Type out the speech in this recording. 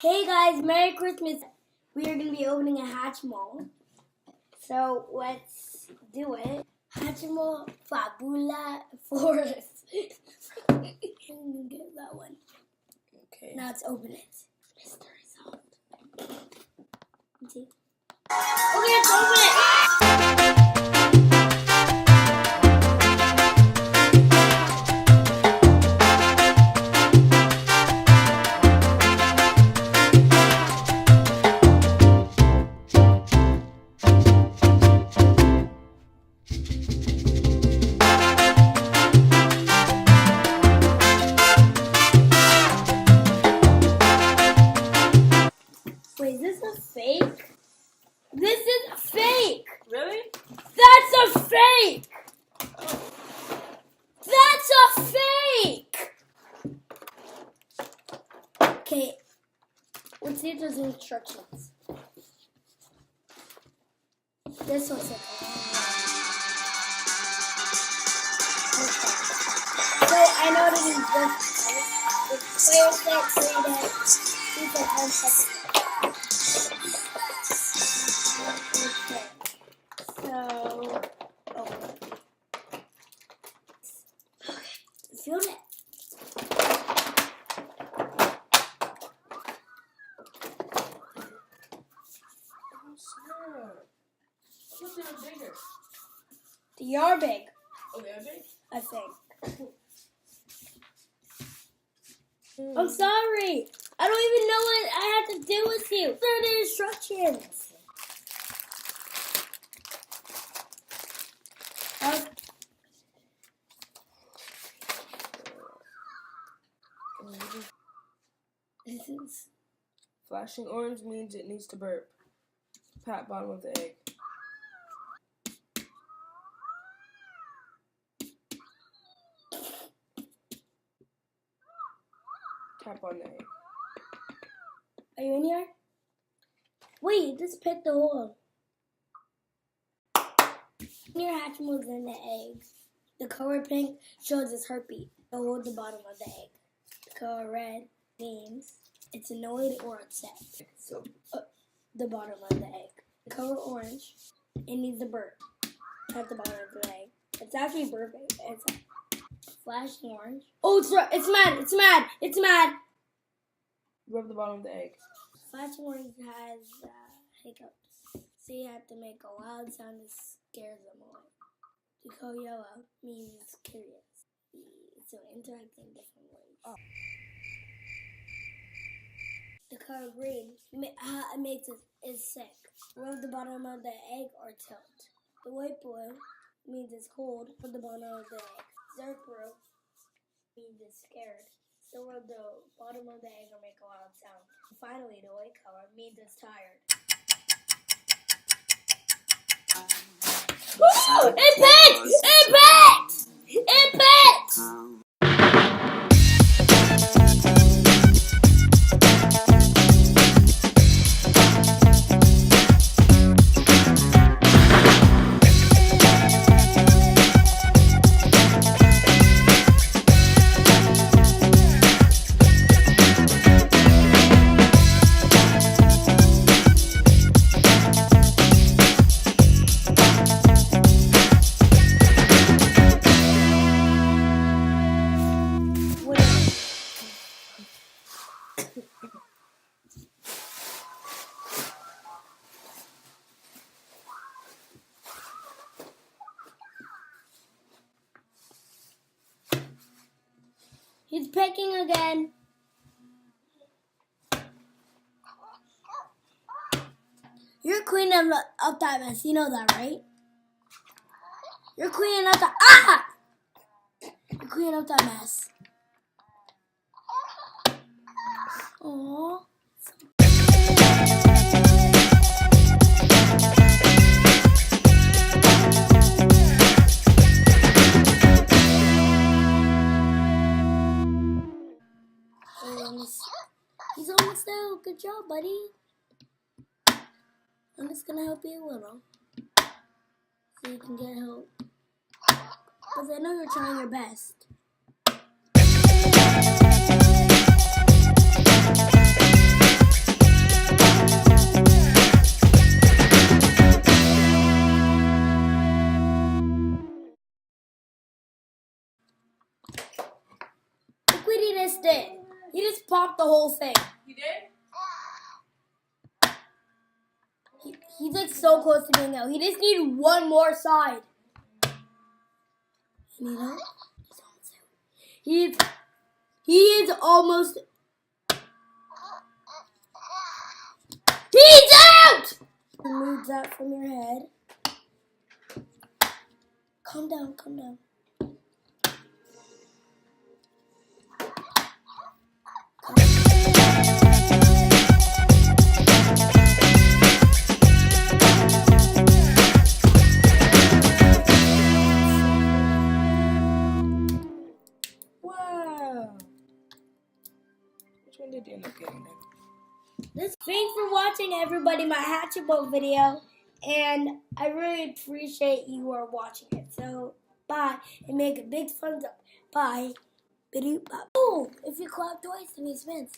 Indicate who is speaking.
Speaker 1: Hey guys, Merry Christmas. We are going to be opening a Hatchimal. So let's do it. Hatchimal Fabula Forest. I'm going to get that one. Okay. Now let's open it. Mystery solved. Let's see. Okay, let's open it! Wait, is this a fake? This is a fake!
Speaker 2: Really?
Speaker 1: That's a fake! That's a fake! Okay, let's see if there's instructions. This looks like So I know that he's this. The player set created. He's like 1 second. Feel it.
Speaker 2: Oh, snap. I thought they were bigger.
Speaker 1: They are big,
Speaker 2: Oh, they are big?
Speaker 1: I think. I'm sorry. I don't even know what I have to do with you. What are the instructions? This is
Speaker 2: Flashing orange means it needs to burp. Pat bottom of the egg. Tap on the egg.
Speaker 1: Are you in here? Wait, just pick the hole. Your Hatchimal's in the egg. The color pink shows its heartbeat. The hole at the bottom of the egg. The color red means it's annoyed or upset. So, the bottom of the egg. The color orange, it needs a burp at the bottom of the egg. It's actually burping. It's flashing orange. Oh, it's mad! It's mad! It's mad!
Speaker 2: Rub the bottom of the egg.
Speaker 1: Flashing orange has hiccups, so you have to make a loud sound to scare them away. The color yellow means curious, so interact in different ways. Oh. The color green makes it sick. Rub the bottom of the egg or tilt. The white blue means it's cold. Rub the bottom of the egg. Dark blue means it's scared. So rub the bottom of the egg or make a loud sound. And finally, the white color means it's tired. Woo! It picked! It picked! It picked! He's picking again. You're cleaning up that mess. You know that, right? You're cleaning up that. Ah! You're cleaning up that mess. Aww. He's almost there. Good job, buddy. I'm just gonna help you a little, so you can get help. Because I know you're trying your best. the whole thing.
Speaker 2: You did?
Speaker 1: He's like so close to being out. He just needs one more side. And you know, he's almost out. He is almost. He's out! Remove that from your head. Calm down, calm down.
Speaker 2: Wow. Which one did you end up getting then?
Speaker 1: Thanks for watching, everybody, my Hatchimal video. And I really appreciate you are watching it. So, bye. And make a big thumbs up. Bye. Oh, if you clap twice, it means spins.